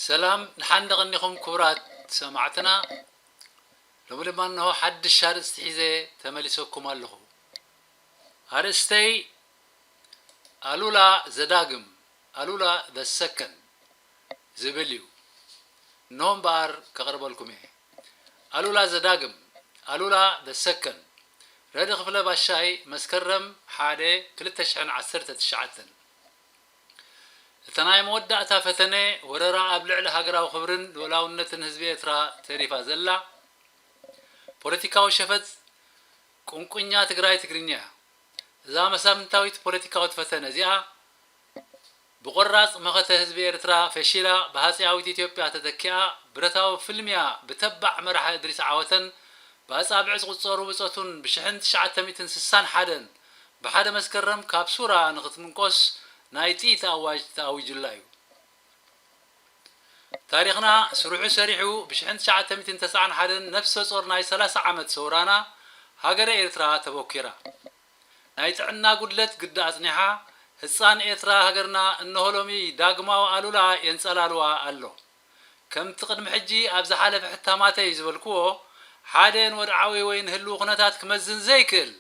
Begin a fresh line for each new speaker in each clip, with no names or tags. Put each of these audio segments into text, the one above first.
سلام نحن غنيكم كورات سمعتنا لو لما انه حد الشهر استحيزه تملسكم الله هرستي ألولا زداقم ألولا ذا السكن زبليو نوم بار كغرب لكم ألولا زداقم ألولا ذا السكن رادي خفله باشاي مسكرم حاده كلتشحن عسرت تشعتن تناي مودعتا فتنه وررا ابلع لهاجرا وخبرن ولاونتن حزب اترا تريفا زلا ፖለቲካዊ ሸፈት ቁንቁኛ ትግራይ ትግርኛ እዛ መሳምንታዊት ፖለቲካዊት ፈተነ እዚኣ ብቆራጽ መኸተ ህዝቢ ኤርትራ ፈሺላ በሃጽያዊት ኢትዮጵያ ተተኪኣ ብረታዊ ፍልሚያ ብተባዕ መራሒ እድሪስ ዓወተን በአጻብዕ ዝቁጸሩ ብጾቱን ብ1961 ብሓደ መስከረም ካብ ሱራ ንኽትምንቆስ ናይ ጢት ኣዋጅ ተኣዊጅላ እዩ ታሪኽና ስሩሑ ሰሪሑ ብ1991 ነፍሰ ጾር ናይ 30 ዓመት ሰውራና ሃገረ ኤርትራ ተቦኪራ ናይ ጥዕና ጉድለት ግዳ ኣጽኒሓ ህፃን ኤርትራ ሃገርና እነሆሎሚ ዳግማዊ ኣሉላ የንጸላልዋ ኣሎ ከምቲ ቅድሚ ሕጂ ኣብ ዝሓለፈ ሕታማተይ ዝበልክዎ ሓደን ወድዓዊ ወይ ንህሉ ኩነታት ክመዝን ዘይክእል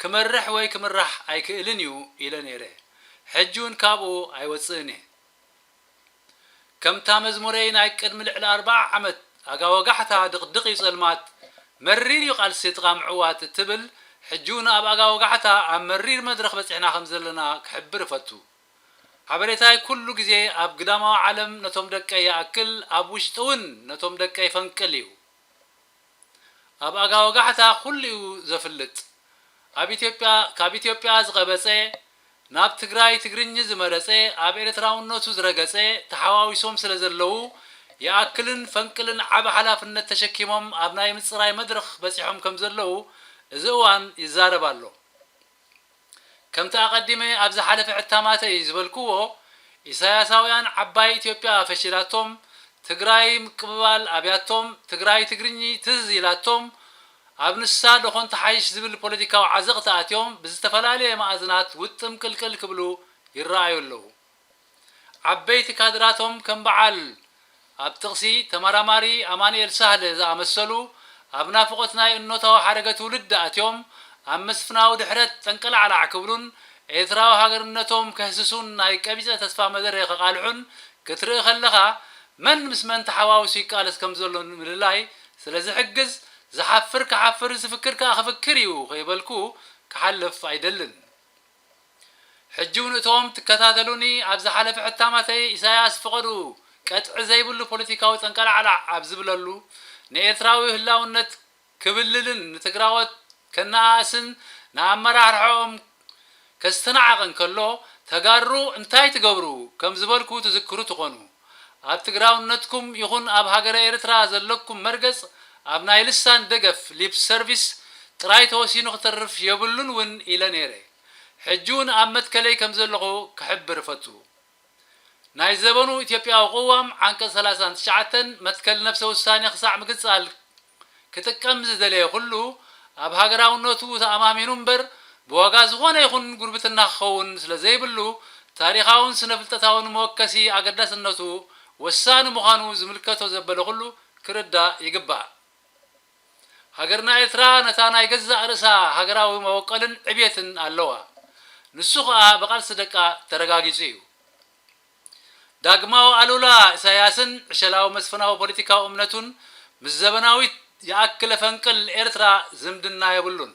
ክመርሕ ወይ ክምራሕ ኣይክእልን እዩ ኢለ ነይረ ሕጂውን ካብኡ ኣይወፅእን እየ ከምታ መዝሙረይ ናይ ቅድሚ ልዕሊ 40 ዓመት ኣጋወጋሕታ ድቕድቕ ጸልማት መሪር እዩ ቃልሲ ጥቃምዕዋት እትብል ሕጂውን ኣብ ኣጋወጋሕታ ኣብ መሪር መድረኽ በፂሕና ከም ዘለና ክሕብር ፈቱ ሓበሬታይ ኩሉ ግዜ ኣብ ግዳማዊ ዓለም ነቶም ደቀይ ይኣክል ኣብ ውሽጢ እውን ነቶም ደቀይ ፈንቅል እዩ ኣብ ኣጋወጋሕታ ኩሉ እዩ ዘፍልጥ ካብ ኢትዮጵያ ዝቐበፀ ናብ ትግራይ ትግርኝ ዝመረፀ ኣብ ኤርትራውነቱ ዝረገፀ ተሓዋዊሶም ስለ ዘለው ይኣክልን ፈንቅልን ዓብ ሓላፍነት ተሸኪሞም ኣብ ናይ ምጽራይ መድረኽ በፂሖም ከም ዘለው እዚ እዋን ይዛረብ ኣሎ ከምቲ ኣቐዲመ ኣብ ዝሓለፈ ሕታማተይ ዝበልክዎ ኢሳያሳውያን ዓባይ ኢትዮጵያ ፈሺላቶም ትግራይ ምቅብባል ኣብያቶም ትግራይ ትግርኝ ትዝ ኢላቶም ኣብ ንሳ ደኾን ተሓይሽ ዝብል ፖለቲካዊ ዓዘቕቲ ኣትዮም ብዝተፈላለየ ማእዝናት ውጥም ቅልቅል ክብሉ ይረኣዩ ኣለዉ ዓበይቲ ካድራቶም ከም በዓል ኣብ ጥቕሲ ተመራማሪ ኣማኑኤል ሳህለ ዝኣመሰሉ ኣብ ናፍቆት ናይ እኖታዊ ሓደገ ትውልድ ኣትዮም ኣብ መስፍናዊ ድሕረት ጠንቀላዕላዕ ክብሉን ኤርትራዊ ሃገርነቶም ከህስሱን ናይ ቀቢፀ ተስፋ መደረ ከቃልሑን ክትርኢ ከለኻ መን ምስ መን ተሓዋውሱ ይቃለስ ከም ዘሎ ምልላይ ስለ ዝሕግዝ ዝሓፍር ክሓፍር ዝፍክር ክፍክር እዩ ከይበልኩ ክሓልፍ ኣይደልን ሕጂውን እቶም ትከታተሉኒ ኣብ ዝሓለፈ ሕታማተይ ኢሳያስ ፍቐዱ ቀጥዒ ዘይብሉ ፖለቲካዊ ጠንቀላዕላዕ ኣብ ዝብለሉ ንኤርትራዊ ህላውነት ክብልልን ንትግራወት ከነኣስን ንኣመራርሖም ከስተናዓቐን ከሎ ተጋሩ እንታይ ትገብሩ ከም ዝበልኩ ትዝክሩ ትኾኑ ኣብ ትግራውነትኩም ይኹን ኣብ ሃገረ ኤርትራ ዘለኩም መርገጽ ኣብ ናይ ልሳን ደገፍ ሊፕ ሰርቪስ ጥራይ ተወሲኑ ክተርፍ የብሉን እውን ኢለ ነይረ ሕጂውን ኣብ መትከለይ ከም ዘለኹ ክሕብር ፈቱ ናይ ዘበኑ ኢትዮጵያዊ ቅዋም ዓንቀጽ 39 መትከል ነፍሰ ውሳኔ ክሳዕ ምግጻል ክጥቀም ዝደለየ ኩሉ ኣብ ሃገራውነቱ ተኣማሚኑ እምበር ብዋጋ ዝኾነ ይኹን ጉርብትና ክኸውን ስለ ዘይብሉ ታሪኻውን ስነ ፍልጠታውን መወከሲ ኣገዳስነቱ ወሳኒ ምዃኑ ዝምልከቶ ዘበለ ኩሉ ክርዳእ ይግባእ ሃገርና ኤርትራ ነታ ናይ ገዛእ ርእሳ ሃገራዊ መወቀልን ዕብየትን ኣለዋ ንሱ ከዓ ብቃልሲ ደቃ ተረጋጊጹ እዩ ዳግማዊ ኣሉላ ኢሳያስን ዕሸላዊ መስፈናዊ ፖለቲካዊ እምነቱን ምስ ዘበናዊት ይኣክለ ፈንቅል ኤርትራ ዝምድና የብሉን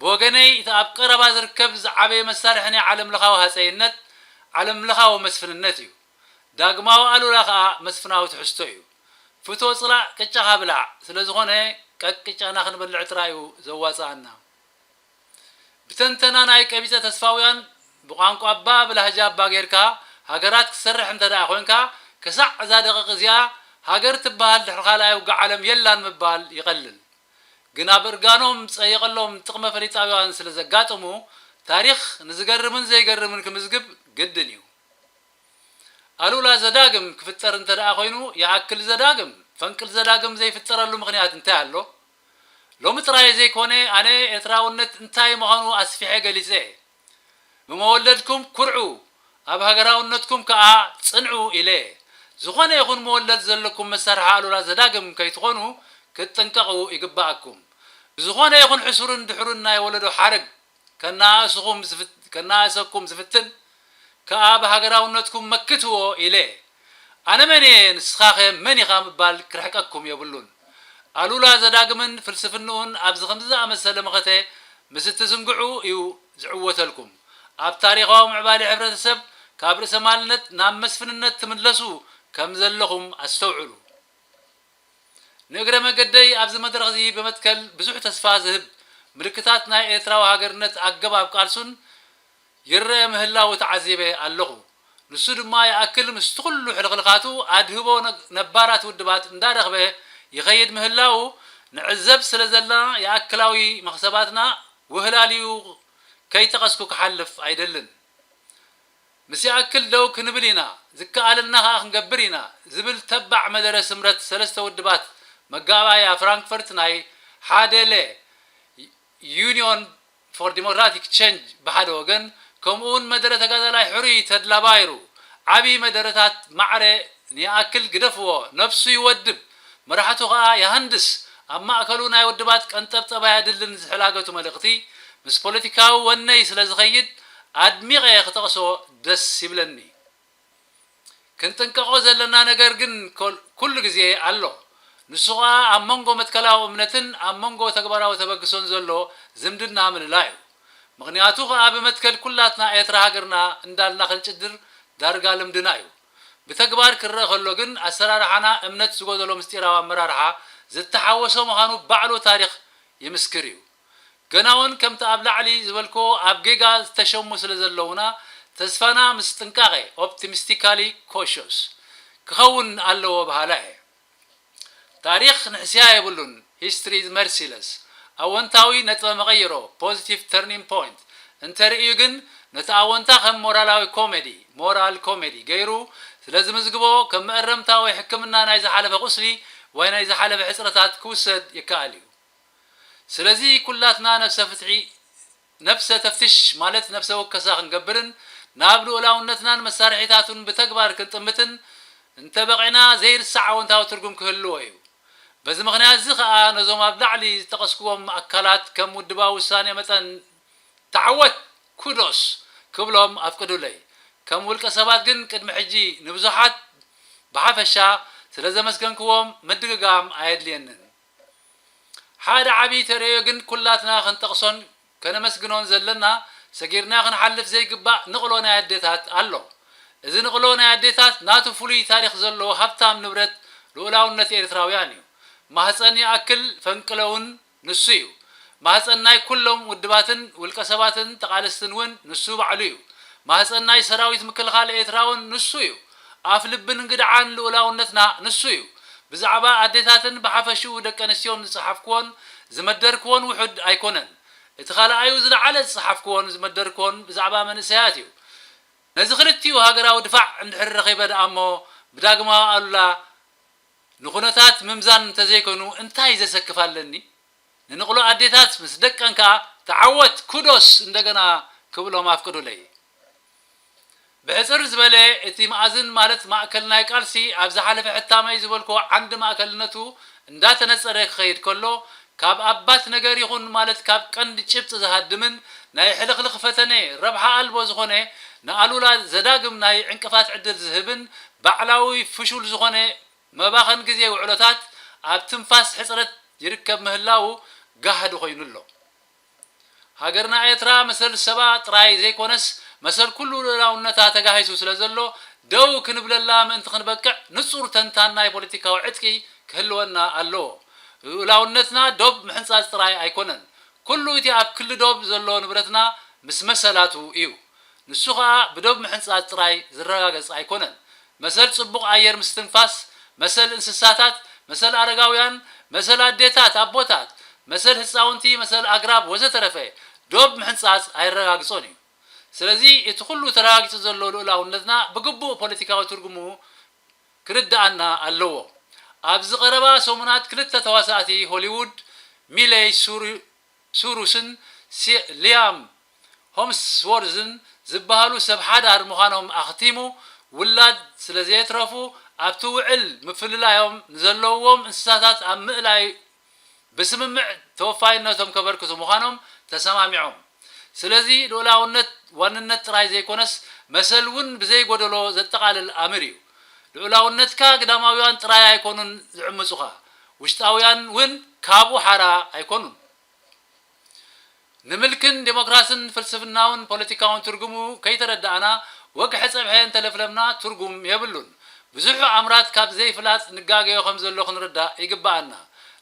ብወገነይ እቲ ኣብ ቀረባ ዝርከብ ዝዓበየ መሳርሒ ናይ ዓለም ለኻዊ ሃፀይነት ዓለም ለኻዊ መስፍንነት እዩ ዳግማዊ ኣሉላ ከዓ መስፍናዊ ትሕዝቶ እዩ ፍቶ ጽላዕ ቅጫኻ ብላዕ ስለ ዝኾነ ቀቅጫና ክንበልዕ ጥራዩ ዘዋፅኣና ብተንተና ናይ ቀቢፀ ተስፋውያን ብቋንቋ ኣባ ብላህጃ ኣባ ጌርካ ሃገራት ክሰርሕ እንተደኣ ኮይንካ ክሳዕ እዛ ደቂቕ እዚኣ ሃገር ትበሃል ድሕሪ ካልኣይ ውግዕ ዓለም የላን ምባል ይቐልል ግን ኣብ እርጋኖም ፀይቐሎም ጥቕመ ፈሊጣውያን ስለ ዘጋጥሙ ታሪኽ ንዝገርምን ዘይገርምን ክምዝግብ ግድን እዩ ኣሉላ ዘዳግም ክፍጠር እንተደኣ ኮይኑ ይኣክል ዘዳግም ፈንቅል ዘዳግም ዘይፍጠረሉ ምክንያት እንታይ ኣሎ ሎሚ ጥራይ ዘይኮነ ኣነ ኤርትራውነት እንታይ ምዃኑ ኣስፊሐ ገሊፀ ብመወለድኩም ኩርዑ ኣብ ሃገራውነትኩም ከዓ ጽንዑ ኢለ ዝኾነ ይኹን መወለድ ዘለኩም መሳርሒ ኣሉላ ዘዳግም ከይትኾኑ ክትጠንቀቑ ይግባኣኩም ዝኾነ ይኹን ሕሱርን ድሕሩን ናይ ወለዶ ሓረግ ከናእሰኩም ዝፍትን ከዓ ብሃገራውነትኩም መክትዎ ኢለ ኣነ መን እየ ንስኻ ኸ መን ኢኻ ምባል ክርሕቀኩም የብሉን ኣሉላ ዘዳግምን ፍልስፍንኡን ኣብዚ ከምዚ ዝኣመሰለ መኸተ ምስ እትዝንግዑ እዩ ዝዕወተልኩም ኣብ ታሪኻዊ ምዕባለ ሕብረተሰብ ካብ ርእሰ ማልነት ናብ መስፍንነት ትምለሱ ከም ዘለኹም ኣስተውዕሉ ንእግረ መገደይ ኣብዚ መድረኽ እዚ በመትከል ብዙሕ ተስፋ ዝህብ ምልክታት ናይ ኤርትራዊ ሃገርነት ኣገባብ ቃልሱን ይርአ ምህላው ተዓዚበ ኣለኹ ንሱ ድማ ይኣክል ምስቲ ኩሉ ሕልኽልኻቱ ኣድህቦ ነባራት ውድባት እንዳረኽበ ይኸይድ ምህላው ንዕዘብ ስለ ዘለና የኣክላዊ መኽሰባትና ውህላልዩ ከይጠቐስኩ ክሓልፍ ኣይደልን ምስ ይኣክል ደው ክንብል ኢና ዝከኣለና ከዓ ክንገብር ኢና ዝብል ተባዕ መደረ ስምረት ሰለስተ ውድባት መጋባያ ፍራንክፈርት ናይ ሓደለ ዩኒዮን ፎር ዲሞክራቲክ ቼንጅ ብሓደ ወገን ከምኡውን መደረ ተጋዳላይ ሕሩይ ተድላባይሩ ዓብይ መደረታት ማዕረ ንይኣክል ግደፍዎ ነፍሱ ይወድብ መራሕቱ ከዓ ይሃንድስ ኣብ ማእከሉ ናይ ውድባት ቀንጠብጠባ ያድልን ዝሕላገቱ መልእኽቲ ምስ ፖለቲካዊ ወነይ ስለ ዝኸይድ ኣድሚቐ ክጠቕሶ ደስ ይብለኒ ክንጥንቀቆ ዘለና ነገር ግን ኩሉ ግዜ ኣሎ ንሱ ከዓ ኣብ መንጎ መትከላዊ እምነትን ኣብ መንጎ ተግባራዊ ተበግሶን ዘሎ ዝምድና ምልላ እዩ ምክንያቱ ከዓ ብመትከል ኩላትና ኤርትራ ሃገርና እንዳልና ክንጭድር ዳርጋ ልምድና እዩ ብተግባር ክረአ ከሎ ግን ኣሰራርሓና እምነት ዝጎደሎ ምስጢራዊ ኣመራርሓ ዝተሓወሰ ምዃኑ ባዕሉ ታሪክ ይምስክር እዩ ገና እውን ከምቲ ኣብ ላዕሊ ዝበልኮ ኣብ ጌጋ ዝተሸሙ ስለ ዘለውና ተስፋና ምስ ጥንቃቐ ኦፕቲሚስቲካሊ ኮሽስ ክኸውን ኣለዎ ባህላ እየ ታሪክ ንሕስያ የብሉን ሂስትሪ ኢዝ መርሲለስ ኣወንታዊ ነጥበ መቐይሮ ፖዚቲቭ ተርኒንግ ፖይንት እንተርእዩ ግን ነቲ ኣወንታ ከም ሞራል ኮሜዲ ገይሩ ስለ ዝምዝግቦ ከም መእረምታ ወይ ሕክምና ናይ ዝሓለፈ ቁስሊ ወይ ናይ ዝሓለፈ ሕፅረታት ክውሰድ ይከኣል እዩ ስለዚ ኩላትና ነፍሰ ተፍትሽ ማለት ነፍሰ ወከሳ ክንገብርን ናብ ልኡላውነትናን መሳርሒታቱን ብተግባር ክንጥምትን እንተበቂዕና ዘይርሳዕ ኣወንታዊ ትርጉም ክህልዎ እዩ በዚ ምክንያት እዚ ከዓ ነዞም ኣብ ላዕሊ ዝጠቐስክዎም ኣካላት ከም ውድባዊ ውሳኔ መጠን ተዓወት ኩዶስ ክብሎም ኣፍቅዱለይ ከም ውልቀ ሰባት ግን ቅድሚ ሕጂ ንብዙሓት ብሓፈሻ ስለ ዘመስገንክዎም ምድግጋም ኣየድልየንን ሓደ ዓብይ ተርእዮ ግን ኩላትና ክንጠቕሶን ከነመስግኖን ዘለና ሰጊርና ክንሓልፍ ዘይግባእ ንቕሎ ናይ ኣዴታት ኣሎ እዚ ንቕሎ ናይ ኣዴታት ናቱ ፍሉይ ታሪክ ዘለዎ ሃብታም ንብረት ልኡላውነት ኤርትራውያን እዩ ማህፀን ይኣክል ፈንቅለውን ንሱ እዩ ማህፀን ናይ ኩሎም ውድባትን ውልቀ ሰባትን ተቃለስትን እውን ንሱ ባዕሉ እዩ ማህፀን ናይ ሰራዊት ምክልኻል ኤርትራውን ንሱ እዩ ኣፍ ልብን እንግድዓን ልኡላውነትና ንሱ እዩ ብዛዕባ ኣዴታትን ብሓፈሽኡ ደቂ ኣንስትዮን ዝፀሓፍክዎን ዝመደርክዎን ውሑድ ኣይኮነን እቲ ካልኣዩ ዝለዓለ ዝፀሓፍክዎን ዝመደርክዎን ብዛዕባ መንእሰያት እዩ ነዚ ክልቲኡ ሃገራዊ ድፋዕ እንድሕር ረኺበ ደኣ እሞ ብዳግማዊ ኣሉላ ንኹነታት ምምዛን እንተዘይኮኑ እንታይ ዘሰክፍ ኣለኒ ንንቕሎ ኣዴታት ምስ ደቀን ከዓ ተዓወት ኩዶስ እንደገና ክብሎም ኣፍቅዱለይ ብሕፅር ዝበለ እቲ ማእዝን ማለት ማእከል ናይ ቃልሲ ኣብ ዝሓለፈ ሕታመይ ዝበልኮ ዓንዲ ማእከልነቱ እንዳተነፀረ ክኸይድ ከሎ ካብ ኣባት ነገር ይኹን ማለት ካብ ቀንዲ ጭብጢ ዝሃድምን ናይ ሕልኽልኽ ፈተነ ረብሓ ኣልቦ ዝኾነ ንኣሉላ ዘዳግም ናይ ዕንቅፋት ዕድል ዝህብን ባዕላዊ ፍሹል ዝኾነ መባኸን ግዜ ውዕሎታት ኣብ ትንፋስ ሕፅረት ይርከብ ምህላው ጋህዲ ኮይኑሎ ሃገርና ኤርትራ መሰል ሰባ ጥራይ ዘይኮነስ መሰል ኩሉ ልኡላውነታ ተጋሂሱ ስለ ዘሎ ደው ክንብለላ ምእንቲ ክንበቅዕ ንጹር ተንታን ናይ ፖለቲካዊ ዕጥቂ ክህልወና ኣለዎ ልኡላውነትና ዶብ ምሕንፃፅ ጥራይ ኣይኮነን ኩሉ እቲ ኣብ ክሊ ዶብ ዘሎ ንብረትና ምስ መሰላቱ እዩ ንሱ ከዓ ብዶብ ምሕንፃፅ ጥራይ ዝረጋገፅ ኣይኮነን መሰል ጽቡቕ ኣየር ምስትንፋስ መሰል እንስሳታት መሰል ኣረጋውያን መሰል ኣዴታት ኣቦታት መሰል ህፃውንቲ መሰል ኣግራብ ወዘተረፈ ዶብ ምሕንፃፅ ኣይረጋግፆን እዩ ስለዚ እቲ ኩሉ ተረጋጊፁ ዘሎ ልኡላውነትና ብግቡእ ፖለቲካዊ ትርጉሙ ክርዳኣና ኣለዎ ኣብዚ ቀረባ ሰሙናት ክልተ ተዋሳእቲ ሆሊውድ ሚሌይ ሱሩስን ሊያም ሆምስዎርዝን ዝበሃሉ ሰብ ሓዳር ምዃኖም ኣኽቲሙ ውላድ ስለ ዘየትረፉ ኣብቲ ውዕል ምፍልላዮም ንዘለዎም እንስሳታት ኣብ ምእላይ ብስምምዕ ተወፋይነቶም ከበርክቱ ምዃኖም ተሰማሚዖም ስለዚ ልኡላውነት ዋንነት ጥራይ ዘይኮነስ መሰል እውን ብዘይጎደሎ ዘጠቃልል ኣምር እዩ ልኡላውነትካ ግዳማውያን ጥራይ ኣይኮኑን ዝዕምፁኻ ውሽጣውያን እውን ካብኡ ሓራ ኣይኮኑን ንምልክን ዴሞክራስን ፍልስፍናውን ፖለቲካውን ትርጉሙ ከይተረዳእና ወግሐ ፀብሐ እንተለፍለምና ትርጉም የብሉን ብዙሕ ኣምራት ካብ ዘይፍላጥ ንጋገዮ ከም ዘሎ ክንርዳእ ይግባአና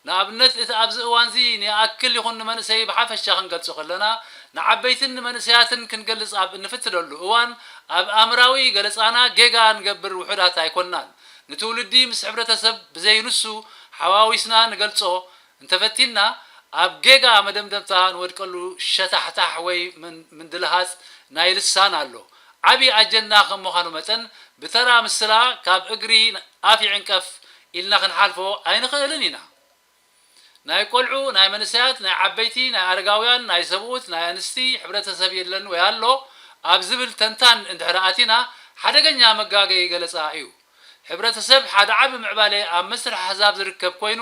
ንኣብነት እቲ ኣብዚ እዋን እዚ ንኣክል ይኹን ንመንእሰይ ብሓፈሻ ክንገልጾ ከለና ንዓበይትን መንእሰያትን ክንገልጽ ኣብ እንፍትለሉ እዋን ኣብ ኣእምራዊ ገለጻና ጌጋ ንገብር ውሑዳት ኣይኮናን ንትውልዲ ምስ ሕብረተሰብ ብዘይንሱ ሓዋዊስና ንገልጾ እንተፈቲና ኣብ ጌጋ መደምደምታ ንወድቀሉ ሸታሕታሕ ወይ ምንድልሃፅ ናይ ልሳን ኣሎ ዓብዪ ኣጀንዳ ከም ምዃኑ መጠን ብተራ ምስላ ካብ እግሪ ኣፍ ይዕንቀፍ ኢልና ክንሓልፎ ኣይንኽእልን ኢና ናይ ቆልዑ ናይ መንእሰያት ናይ ዓበይቲ ናይ ኣረጋውያን ናይ ሰብኡት ናይ ኣንስቲ ሕብረተሰብ የለን ወይ ኣሎ ኣብ ዝብል ተንታን እንድሕር ኣቲና ሓደገኛ መጋገይ ገለጻ እዩ ሕብረተሰብ ሓደ ዓቢ ምዕባለ ኣብ መስርሕ ኣሕዛብ ዝርከብ ኮይኑ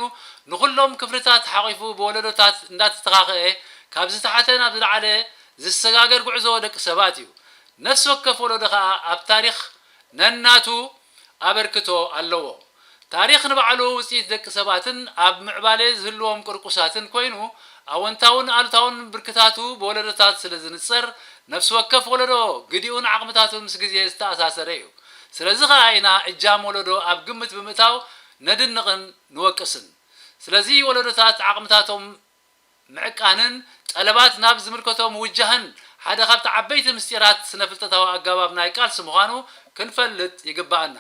ንኩሎም ክፍልታት ሓቂፉ ብወለዶታት እንዳተተኻኽአ ካብ ዝተሓተ ናብ ዝለዓለ ዝሰጋገር ጉዕዞ ደቂ ሰባት እዩ ነፍሲ ወከፍ ወለዶ ከዓ ኣብ ታሪክ ነናቱ ኣበርክቶ ኣለዎ ታሪክ ንባዕሉ ውፅኢት ደቂ ሰባትን ኣብ ምዕባለ ዝህልዎም ቁርቁሳትን ኮይኑ ኣወንታውን ኣሉታውን ብርክታቱ ብወለዶታት ስለ ዝንፀር ነፍሲ ወከፍ ወለዶ ግዲኡን ዓቕምታቱን ምስ ግዜ ዝተኣሳሰረ እዩ ስለዚ ከዓ ኢና እጃም ወለዶ ኣብ ግምት ብምእታው ነድንቕን ንወቅስን ስለዚ ወለዶታት ዓቕምታቶም ምዕቃንን ጠለባት ናብ ዝምልከቶም ውጃህን ሓደ ካብቲ ዓበይቲ ምስጢራት ስነ ፍልጠታዊ ኣገባብ ናይ ቃልሲ ምዃኑ ክንፈልጥ ይግባአና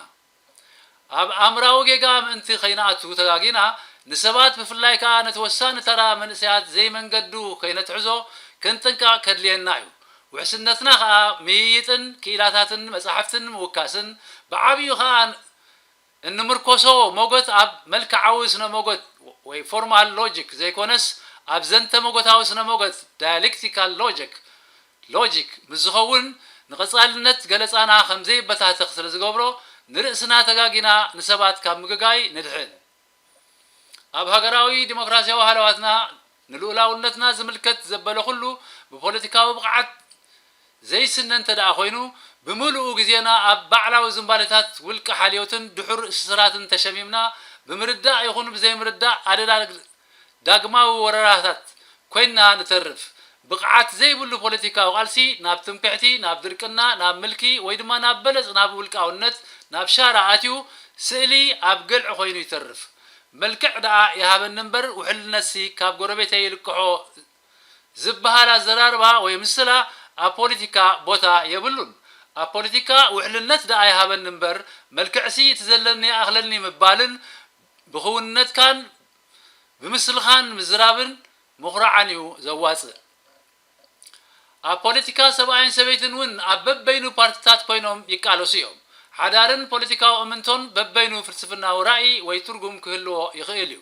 ኣብ ኣእምራዊ ጌጋ ምእንቲ ከይነኣቱ ተጋጊና ንሰባት ብፍላይ ከዓ ነቲ ወሳኒ ተራ መንእሰያት ዘይመንገዱ ከይነትሕዞ ክንጥንቃቅ ከድልየና እዩ ውሕስነትና ከዓ ምይይጥን ክኢላታትን መፅሓፍትን ምውካስን ብዓብዩ ከዓ እንምርኮሶ ሞጎት ኣብ መልክዓዊ ስነ ሞጎት ወይ ፎርማል ሎጂክ ዘይኮነስ ኣብ ዘንተ ሞጎታዊ ስነ ሞጎት ዳያሌክቲካል ሎጂክ ምዝኸውን ንቐጻልነት ገለጻና ከም ዘይበታተኽ ስለ ዝገብሮ ንርእስና ተጋጊና ንሰባት ካብ ምግጋይ ንድሕን ኣብ ሃገራዊ ዲሞክራሲያዊ ሃለዋትና ንልኡላውነትና ዝምልከት ዘበለ ኩሉ ብፖለቲካዊ ብቕዓት ዘይስነን ተደኣ ኮይኑ ብምሉኡ ግዜና ኣብ ባዕላዊ ዝምባለታት ውልቀ ሓልዮትን ድሑር እስራትን ተሸሚምና ብምርዳእ ይኹን ብዘይምርዳእ ኣደዳ ዳግማዊ ወረራታት ኮይና ንተርፍ ብቕዓት ዘይብሉ ፖለቲካዊ ቃልሲ ናብ ትምክሕቲ ናብ ድርቅና ናብ ምልኪ ወይ ድማ ናብ በለፅ ናብ ውልቃውነት ናብ ሻራ ኣትዩ ስእሊ ኣብ ገልዒ ኮይኑ ይተርፍ መልክዕ ደኣ ይሃበኒ እምበር ውሕልነሲ ካብ ጎረቤተይ ይልክሖ ዝበሃል ኣዘራርባ ወይ ምስላ ኣብ ፖለቲካ ቦታ የብሉን ኣብ ፖለቲካ ውሕልነት ደኣ ይሃበኒ እምበር መልክዕሲ ትዘለኒ ኣኽለልኒ ምባልን ብኽውንነትካን ብምስልኻን ምዝራብን ምኹራዓን እዩ ዘዋፅእ ኣብ ፖለቲካ ሰብኣይን ሰበይትን እውን ኣብ በበይኑ ፓርቲታት ኮይኖም ይቃለሱ እዮም ሓዳርን ፖለቲካዊ እምንቶን በበይኑ ፍልስፍናዊ ራእይ ወይ ትርጉም ክህልዎ ይኽእል እዩ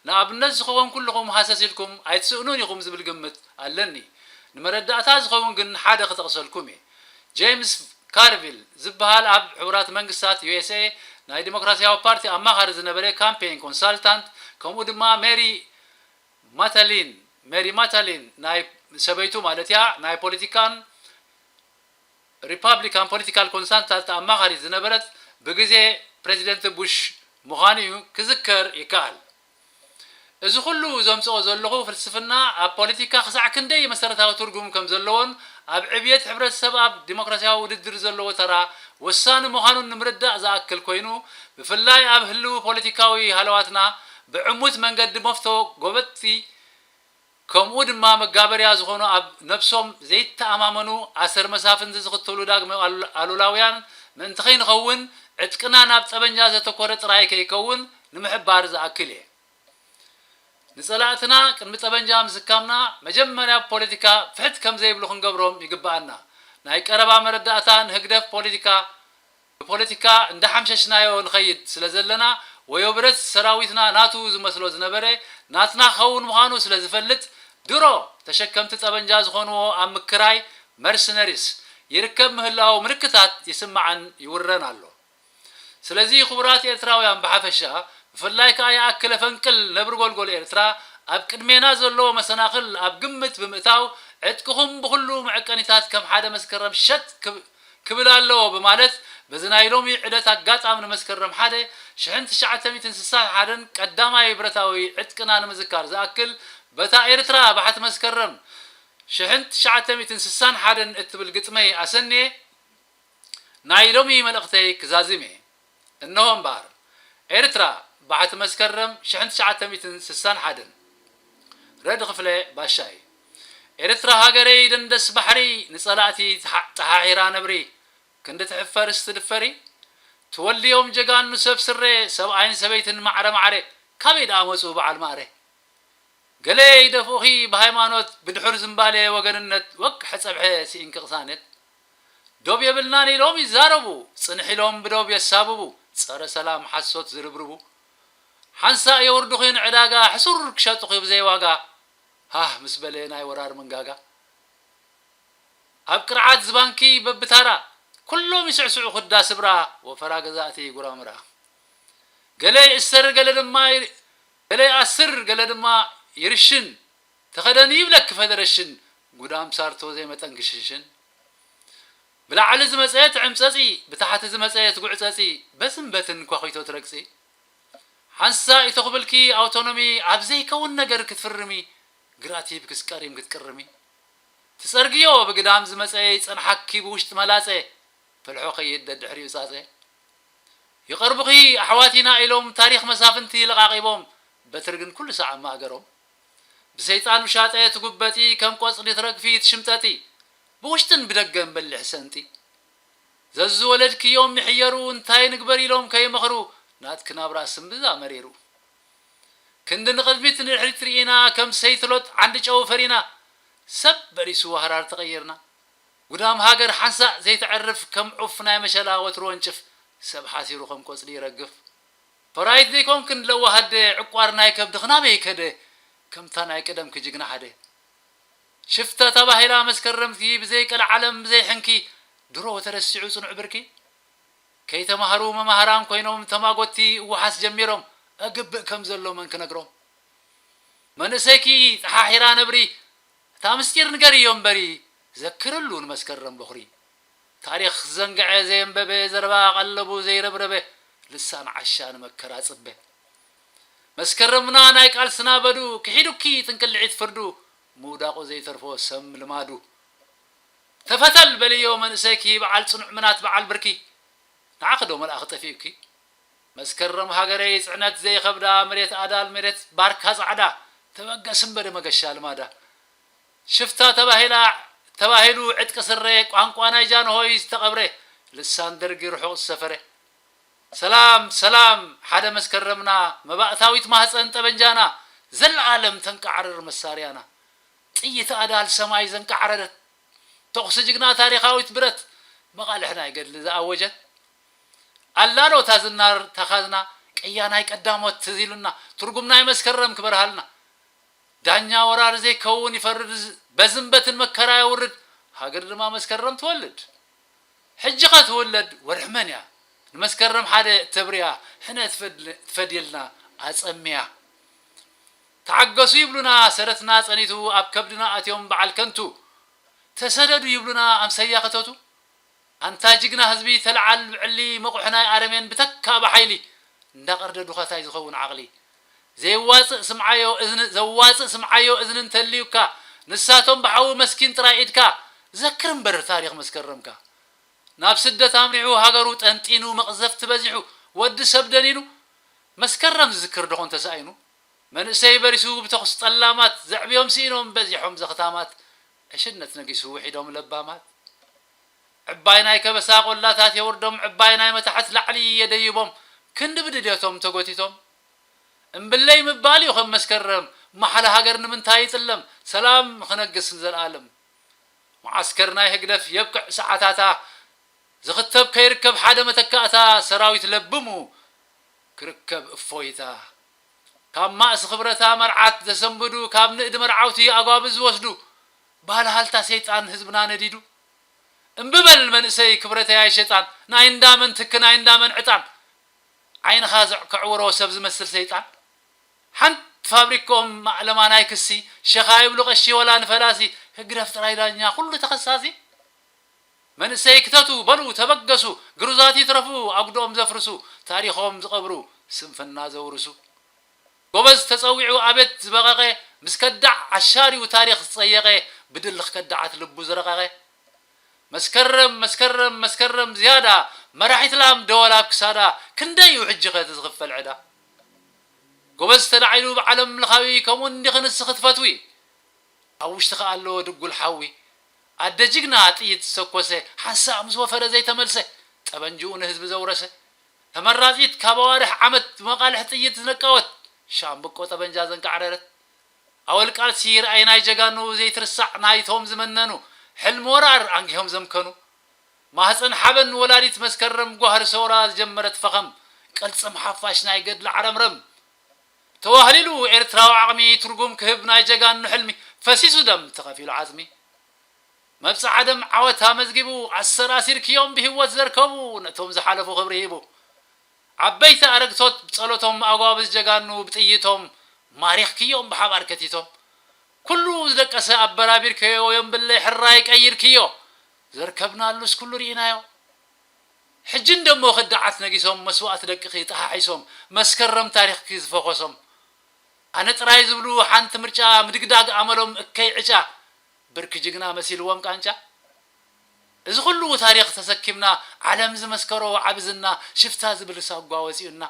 ንኣብነት ዝኸውን ኩልኹም ሃሰስ ኢልኩም ኣይትስእኑን ኢኹም ዝብል ግምት ኣለኒ ንመረዳእታ ዝኸውን ግን ሓደ ክተቕሰልኩም እየ ጄምስ ካርቪል ዝበሃል ኣብ ሕቡራት መንግስታት ዩኤስኤ ናይ ዲሞክራሲያዊ ፓርቲ ኣማኻሪ ዝነበረ ካምፔን ኮንሳልታንት ከምኡ ድማ ሜሪ ማታሊን ናይ ሰበይቱ ማለት እያ ናይ ፖለቲካን ሪፐብሊካን ፖለቲካል ኮንሳልታንት ኣማኻሪ ዝነበረት ብግዜ ፕሬዚደንት ቡሽ ምዃኑ እዩ ክዝከር ይከኣል እዚ ኩሉ ዘምፅኦ ዘለኹ ፍልስፍና ኣብ ፖለቲካ ክሳዕ ክንደይ መሰረታዊ ትርጉም ከም ዘለዎን ኣብ ዕብየት ሕብረተሰብ ኣብ ዲሞክራሲያዊ ውድድር ዘለዎ ተራ ወሳኒ ምዃኑን ንምርዳእ ዝኣክል ኮይኑ ብፍላይ ኣብ ህልው ፖለቲካዊ ሃለዋትና ብዕሙት መንገዲ መፍቶ ጎበጥቲ ከምኡ ድማ መጋበርያ ዝኾኑ ኣብ ነብሶም ዘይተኣማመኑ ኣሰር መሳፍንቲ ዝኽተሉ ዳግመ ኣሉላውያን ምእንቲ ከይንኸውን ዕጥቅና ናብ ጠበንጃ ዘተኮረ ጥራይ ከይከውን ንምሕባር ዝኣክል እየ ንጸላእትና ቅድሚ ጠበንጃ ምስካምና መጀመርያ ፖለቲካ ፍሕት ከም ዘይብሉ ክንገብሮም ይግባአና ናይ ቀረባ መረዳእታ ንህግደፍ ፖለቲካ እንዳሓምሸሽናዮ ንኸይድ ስለ ዘለና ወዮብረት ሰራዊትና ናቱ ዝመስሎ ዝነበረ ናትና ኸውን ምዃኑ ስለ ዝፈልጥ ድሮ ተሸከምቲ ጠበንጃ ዝኾንዎ ኣብ ምክራይ መርሰነሪስ ይርከብ ምህላው ምልክታት ይስማዓን ይውረን ኣሎ ስለዚ ክቡራት ኤርትራውያን ብሓፈሻ ብፍላይ ከዓ ይኣክለ ፈንቅል ነብሪ ጎልጎል ኤርትራ ኣብ ቅድሜና ዘለዎ መሰናኽል ኣብ ግምት ብምእታው ዕጥቅኹም ብኩሉ መዐቀኒታት ከም ሓደ መስከረም ሸት ክብል ኣለዎ በማለት በዝናይ ሎሚ ዕለት ኣጋጣሚ ንመስከረም 1961 ቀዳማይ ብረታዊ ዕጥቅና ንምዝካር ዝኣክል በታ ኤርትራ ባሕቲ መስከረም 1961 እትብል ግጥመይ ኣሰንየ ናይ ሎሚ መልእኽተይ ክዛዝም እየ إنهم بار إرترا بعد مسكرم شحنت شعات تميتن سسان حدن رد غفلة باشاي إرترا هاجري دندس بحري نصلاتي تحايرا نبري كنت تحفر استدفري تولي يوم جقان نسب سري سب عين سبيتن معرة كابيد آموسو بعال ماري قلي دفوخي بهايمانوت بدحور زنبالي وقننت وق حسب حيسي إنك غصانت دوب يبلناني لوم يزاربو صنحي لوم بدوب يساببو صار سلام حسوت زربربو حنسا يوردخين عداقا حسور كشاتقي بزي واقا ها مسبلينا يورار منقاقا أبقرعات زبانكي ببتارا كلهم يسعسعو خدا سبرا وفراغ ذاتي قرامرا قلي السر قلي أسر قلي دما يرشن تخدني يبلك فدرشن قدام صارتو زي ما تنكششن بلا على زمسات عمصصي بتحت زمسات قعصصي بسم بتن كوخيتو ترقسي حنسا يتقبلكي اوتونومي عبزي كون نجر كتفرمي قراتي بكسكاريم كتكرمي تسرقيو بقدام زمساي صنحكي بوشت ملاصي فالحوقي يد دحري وصاصي يقربخي احواتنا الهم تاريخ مسافنتي لقاقيبهم بترقن كل ساعه ما اقرهم بسيطان وشاطئ تقبتي كم قصلي ترقفي تشمتاتي بوشتن بدقن بالحسنتي زز ولدك يوم يحيرو انتاي نقبري لهم كي مخرو ناتكنا براسم بذا مريرو كندن قدبيت نحري ترينا كم سيتلوت عند جو فرينا سب بريسو هرار تغيرنا قدام هاجر حنسا زي تعرف كم عفنا مشلا وترو انشف سب حاسيرو خم قصلي يرقف فرايت ديكم كن لو هاد عقوارنا يكبدخنا بيكده كم تانا يقدم كجقنا حده شفت تباهلا مسكرمتي بزيك العالم بزي حنكي درو ترسعو صنع بركي كي تمهرو ممهران كوينوم تماغوتي وحاس جميرهم اقبئ كم زلو من كنقرهم من سيكي تحاحيرا نبري تامستير نقري يوم بري ذكرلون مسكرم بخري تاريخ زنقع زي مبابي زربا قلبو زي ربربه لسان عشان مكرا صبه مسكرمنا نايك السنا بدو كحيدوكي تنكلعيت فردو موداقو زي ترفو سم لمادو تفتل بليو من سيكي بعال صنع منات بعال بركي نعقدو ملأخ طفيبكي مسكرم هاقري صعنات زي خبدا مريت آدال مريت باركا صعدا تبقى سنبري مقشال مادا شفتا تباهلو عدك سريك وعنقوانا يجان هوي استقبري لسان درقي رحو السفري سلام حدا مسكرمنا مباقتاويت مهصن طبنجانا زل عالم تنقعرر مساريانا طيت آدال سماي زنقعررت تقسجقنا تاريخاويت برت مقالحنا يقدل ذا أوجت اللالو تازنار تخازنا قيانا يقداموت تزيلنا ترقمنا يمسكرم كبرهالنا دانيا ورار زي كون يفرد بزنبت المكرا يورد هاقر ما مسكرم تولد حجقة تولد ورحمنيا المسكرم حدا تبريا حنا تفديلنا أصميا تعقصوا يبلنا سرتنا صنيتو اب كبدنا اتيوم بعل كنتو تسددوا يبلنا ام سياقتوتو انت جقنا حزبي تلعل علي مقحنا ارمين بتكا بحيلي ندقرد دخاتاي زخون عقلي زواص سمعايو اذن تليوكا نساتهم بحو مسكين ترايدكا ذكرن بر تاريخ مسكرمكا ناب سدت امريعو هاغرو طنطينو مقزفت بزيحو ود سبدنينو مسكرم ذكر دخون تساينو من سيبرسو بتخص طلامات زعبيهم سينهم بزيحهم زختامات اشنت نقيسو وحيدهم لبامات عبايناي كبساقولاتات يوردهم عبايناي متحت لعلي يديبهم كند بدديتهم تغوتيتهم ام بالله مبالي وخم مسكرم محل هاجرن من تايطلم سلام خنقس زلالم معسكرنا يهقدف يبقع ساعاتاتا زختب كيركب حدا متكاتا سراويت لبمو كركب افويتا كاب ماس خبرتا مرعات تسنبدو كاب نقد مرعوتي اغابز وسدو بالحالتا سيطان حزبنا نديدو انببل من سي كبرتا يا شيطان ناين دامن تكنا ناين دامن عطان عين خازع كعورو سبز مسل سيطان حنت فابريكوم معلما نايكسي شخايب لغشي ولا نفلاسي هقرف ترايدانيا كله تخصاصي من سيكتتو بلو تبقسو قروزاتي ترفو عقدهم زفرسو تاريخهم زقبرو سنفنا زورسو قبز تصويعو عبد زبقاقي مسكدع عشاري وتاريخ صيقي بدلخ كدعات لبو زرقاقي مسكرم زيادة መራሒት ላም ደወላብ ክሳዳ ክንደይ ውሕጂ ዝኽፈል ዕዳ ጎበዝ ተላዒሉ ብዓለም ለኻዊ ከምኡ እንዲኽንስ ክትፈትዊ ኣብ ውሽጢ ኸ ኣለዎ ድጉል ሓዊ ኣደ ጅግና ጥይት ዝተኮሰ ሓንሳብ ምስ ወፈረ ዘይተመልሰ ጠበንጅኡ ንህዝቢ ዘውረሰ ተመራፂት ካብ ኣዋርሕ ዓመት ብመቃልሕ ጥይት ዝነቀወት ሻምብቆ ጠበንጃ ዘንቃዕረረት ኣወል ቃልሲ ረኣይናይ ጀጋኑ ዘይትርሳዕ ናይቶም ዝመነኑ ሕልሚ ወራር ኣንጊሆም ዘምከኑ ማህፀን ሓበን ወላዲት መስከረም ጓህር ሰውራ ዝጀመረት ፈኸም ቅልፅም ሓፋሽ ናይ ገድሊ ዓረምረም ተዋህሊሉ ኤርትራዊ ዓቕሚ ትርጉም ክህብ ናይ ጀጋኑ ሕልሚ ፈሲሱ ደም ተኸፊሉ ዓዝሚ መብፅዓ ደም ዓወታ መዝጊቡ ኣሰራሲር ክዮም ብህይወት ዘርከቡ ነቶም ዝሓለፉ ክብሪ ሂቡ ዓበይቲ ኣረግቶት ብጸሎቶም ኣጓብዝ ጀጋኑ ብጥይቶም ማሪኽ ክዮም ብሓባር ከቲቶም ኩሉ ዝደቀሰ ኣበራቢር ከዮ የንብለይ ሕራይ ቀይር ክዮ ዘርከብናሉስ ኩሉ ርኢናዮ ሕጅን ደሞ ክዳዓት ነጊሶም መስዋዕት ደቅኺ ተሓሒሶም መስከረም ታሪኽ ዝፈኾሶም ኣነ ጥራይ ዝብሉ ሓንቲ ምርጫ ምድግዳግ ኣመሎም እከይ ዕጫ ብርኪ ጅግና መሲልዎም ቃንጫ እዚ ኩሉ ታሪኽ ተሰኪምና ዓለም ዝመስከሮ ዓብዝና ሽፍታ ዝብል ሳጓ ወፂኡና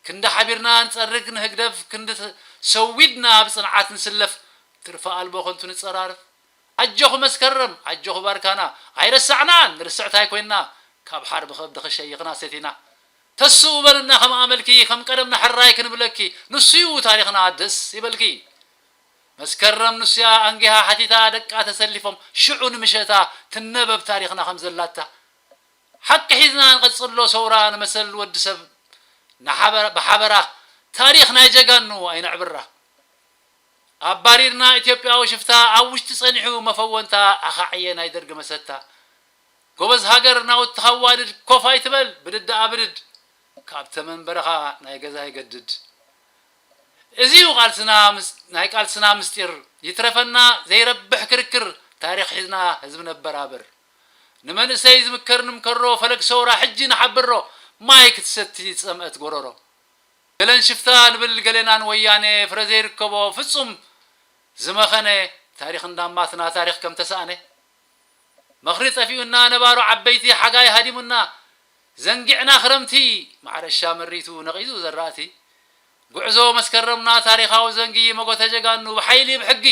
ክንዲ ሓቢርና ንፀርግ ንህግደፍ ክንዲ ሰዊድና ብፅንዓት ንስለፍ ትርፋ ኣልቦ ኾንቱ ንፀራርፍ ኣጆኹ መስከረም ኣጆኹ ባርካና ኣይረሳዕናን ንርስዕታ ኣይኮይንና ካብ ሓርቢ ኸብዲ ኸሸይኽና ሰቲና ተስኡ በልና ከም ኣመልኪ ከም ቀደምና ሕራይ ክንብለኪ ንስዩ ታሪኽና ደስ ይበልኪ መስከረም ንስያ ኣንጊሃ ሓቲታ ደቃ ተሰሊፎም ሽዑ ንምሸታ ትነበብ ታሪኽና ከም ዘላታ ሓቂ ሒዝና ንቐፅሎ ሰውራ ንመሰል ወዲ ሰብ ብሓበራ ታሪኽ ናይ ጀጋኑ ኣይንዕብራ ኣባሪርና ኢትዮጵያዊ ሽፍታ ኣብ ውሽጢ ፀኒሑ መፈወንታ ኣኻዕየ ናይ ደርጊ መሰታ ጎበዝ ሃገር ናውቲ ኸዋድድ ኮፍ ኣይትበል ብድዳ ኣብድድ ካብ ተመን በረኻ ናይ ገዛ ይገድድ እዚዩ ቃልስና ናይ ቃልስና ምስጢር ይትረፈና ዘይረብሕ ክርክር ታሪኽ ሒዝና ህዝብ ነበራብር ንመንእሰይ ዝምከር ንምከሮ ፈለግ ሰውራ ሕጂ ንሓብሮ ማይ ክትሰቲ ፀምአት ጎረሮ ገለን ሽፍታ ንብል ገሌናን ወያኔ ፍረ ዘይርከቦ ፍጹም ዝመኸነ ታሪኽ እንዳማትና ታሪኽ ከም ተሳእነ መኽሪ ጠፊኡና ነባሮ ዓበይቲ ሓጋይ ሃዲሙና ዘንጊዕና ክረምቲ ማዕረሻ መሪቱ ነቒዙ ዘራእቲ ጉዕዞ መስከረምና ታሪኻዊ ዘንጊ መጎተ ጀጋኑ ብሓይሊ ብሕጊ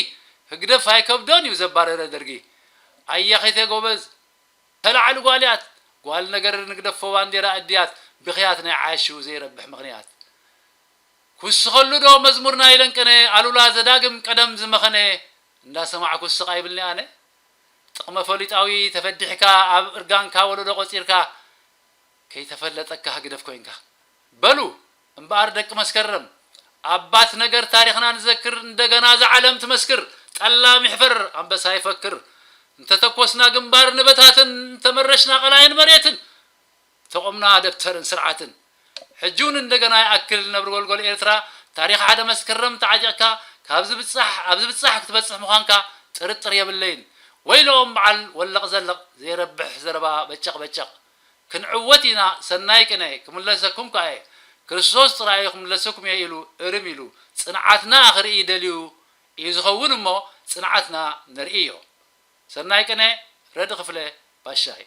ህግደፍ ኣይከብዶን እዩ ዘባረረ ደርጊ ኣያኺተ ጎበዝ ተላዕሉ ጓልያት ጓል ነገር ንግደፎ ባንዴራ እድያት ብኽያት ናይ ዓሹ ዘይረብሕ ምኽንያት ኩስኸሉ ዶ መዝሙርና ይለንቀነ ኣሉላ ዘዳግም ቀደም ዝመኸነ እንዳሰማዕ ኩስቕ ኣይብልኒ ኣነ ጥቕመ ፈሊጣዊ ተፈዲሕካ ኣብ እርጋንካ ወለዶ ቆፂርካ ከይተፈለጠካ ህግደፍ ኮይንካ በሉ እምበኣር ደቂ መስከረም ኣባት ነገር ታሪኽና ንዘክር እንደገና ዝዓለም ትመስክር ጠላም ይሕፈር ኣንበሳ ይፈክር እንተተኮስና ግንባር ንበታትን እንተመረሽና ቀላይን መሬትን ተቆምና ደብተርን ስርዓትን ሕጁን እንደገና ይኣክል ነብሪ ጎልጎል ኤርትራ ታሪኽ ሓደ መስከረም ተዓጂቕካ ኣብዚ ብፃሕ ክትበፅሕ ምዃንካ ጥርጥር የብለይን ወይሎም በዓል ወለቕ ዘለቕ ዘይረብሕ ዘረባ በጨቕ በጨቕ ክንዕወት ኢና ሰናይ ቅነ ክምለሰኩም ከየ ክርስቶስ ጥራይ ክምለሰኩም እየ ኢሉ እርም ኢሉ ፅንዓትና ክርኢ ደልዩ እዩ ዝኸውን እሞ ፅንዓትና ንርኢ እዮ ሰናይ ቅነ ረዲ ክፍለ ባሻይ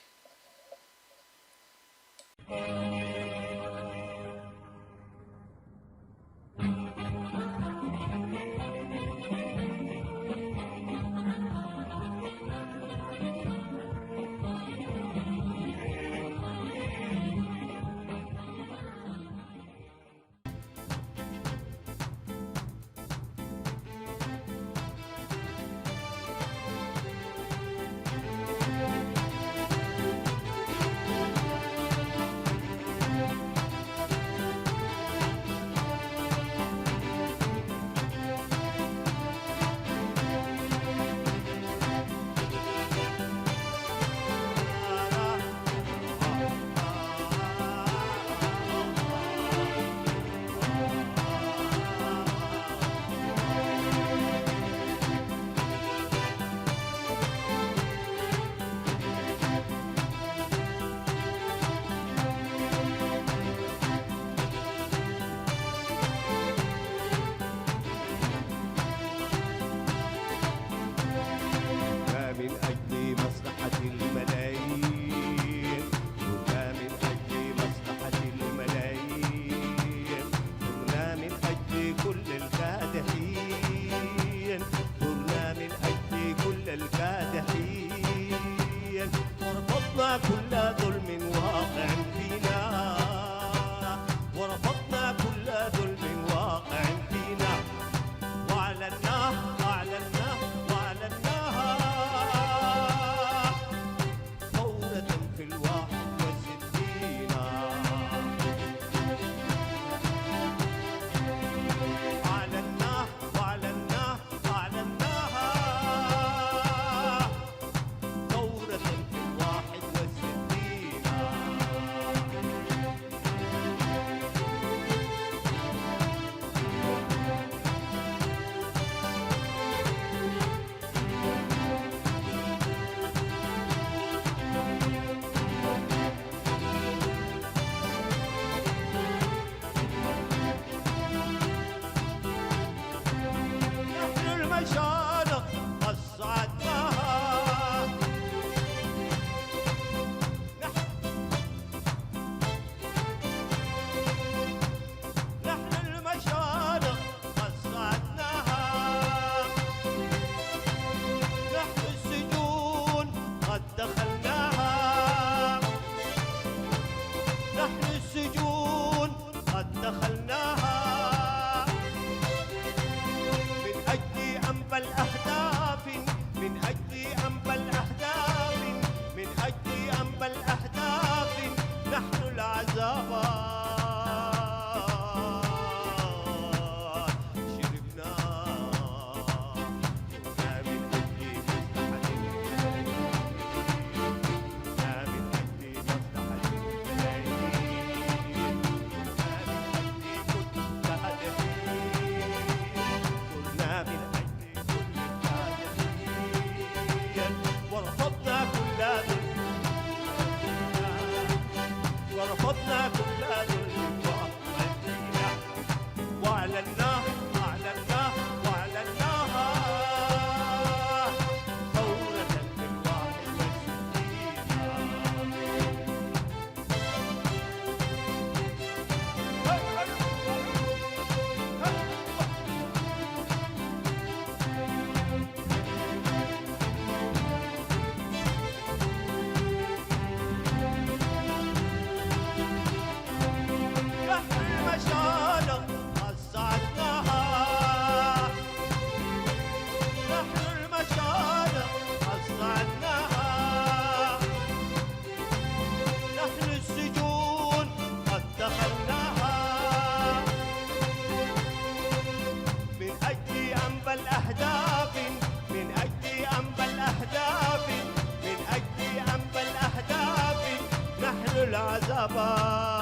المشانق أصعدناها نحن المشانق أصعدناها نحن السجون قد دخلناها نحن السجون قد دخلناها من أجل أنبى الأهداف من أجل أنبى الأهداف من أجل أنبى الأهداف نحن العذابات شربنا كنا من أجل مصلحة كنا من أجل مصلحة الملايين كنا من أجل كل هدفين كنا من أجل كل الهدفين ورفضنا كل ذل ورفضنا كل ذل وأعلناه أعلناه وأعلناها ثورة للواحد نحن المشانق أصعدناها نحن المشانق أصعدناها نحن السجون قد دخلناها من أجل أنبى الأهداف من أجل أنبى الأهداف من أجل أنبى الأهداف نحن العذابات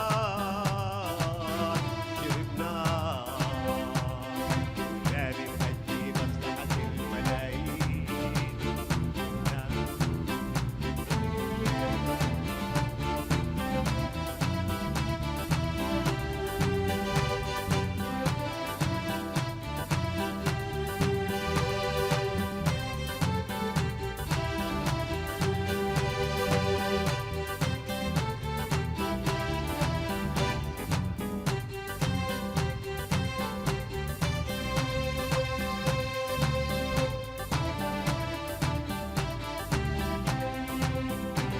شربنا لا من أجل مصلحة الملايين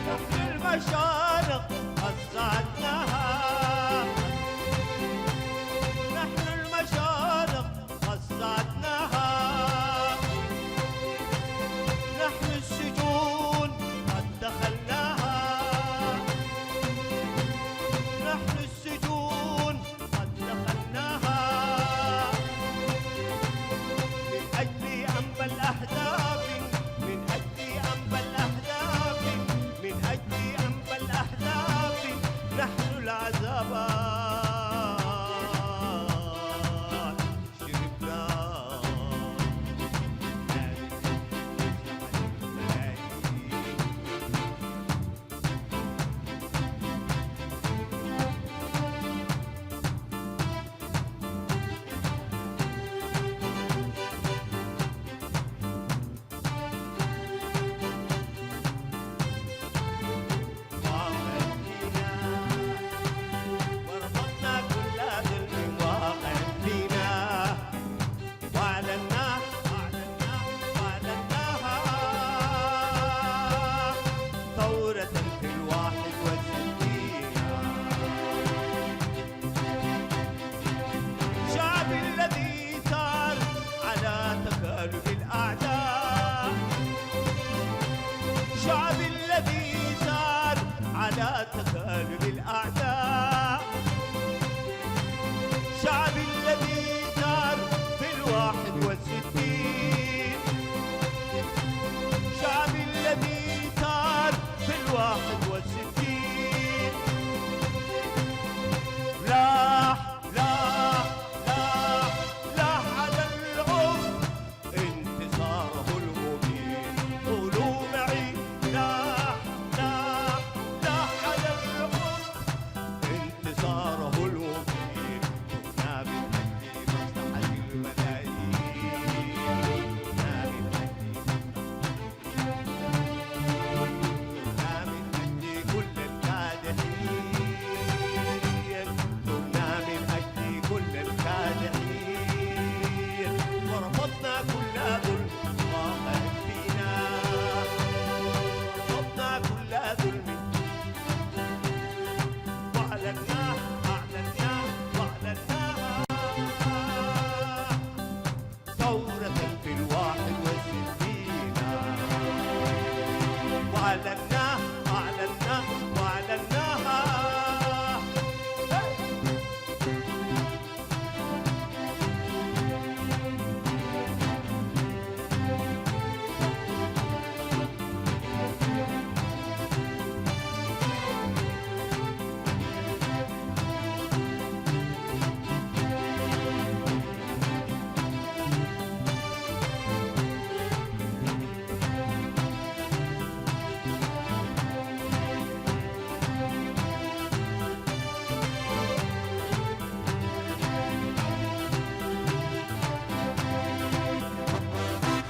نحن المشانق أصعدناها نحن المشانق أصعدناها نحن السجون قد دخلناها نحن السجون قد دخلناها من أجل أنبى الأهداف من أجل أنبى الأهداف من أجل أنبى الأهداف نحن العذابات شربنا ورفضنا كل ظلم واقع فينا وأعلناه أعلناه وأعلناها ثورة في الواحد والستين شعب الذي سار على تكالب الأعداء شعب الذي سار على تكالب الأعداء شعب الذي سار في الواحد والستين شعب الذي سار في الواحد والستين لاح لاح لاح لاح على العمر انتصاره المبين قولوا معي لاح لاح لاح على العمر انتصاره المبين كنا من أجل مصلحة الملايين وأعلناه أعلناه وأعلناها.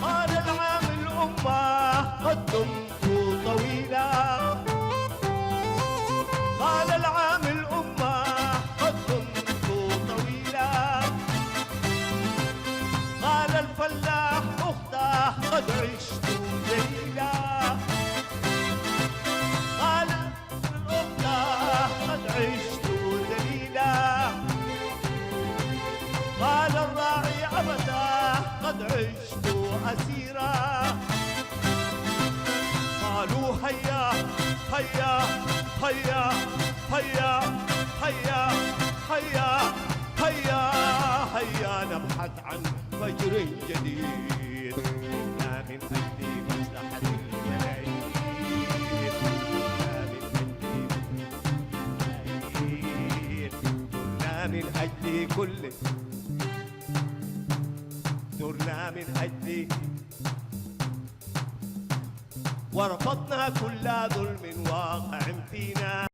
قال العامل أمة قدمت طويلة. قال العامل أمة قدمت طويلة. قال الفلاح أخته قد عشت ذليلا. قال الأخته قد عشت ذليلا. قال الراعي أبدا قد عشت أسيرا. قالوا هيا هيا هيا هيا هيا هيا هيا هيا نبحث عن فجر جديد. لا من أجل مصلحة الملايين. لا من أجل الملايين. لا من أجل كل ثرنا من أجل ورفضنا كل ظلم واقع فينا.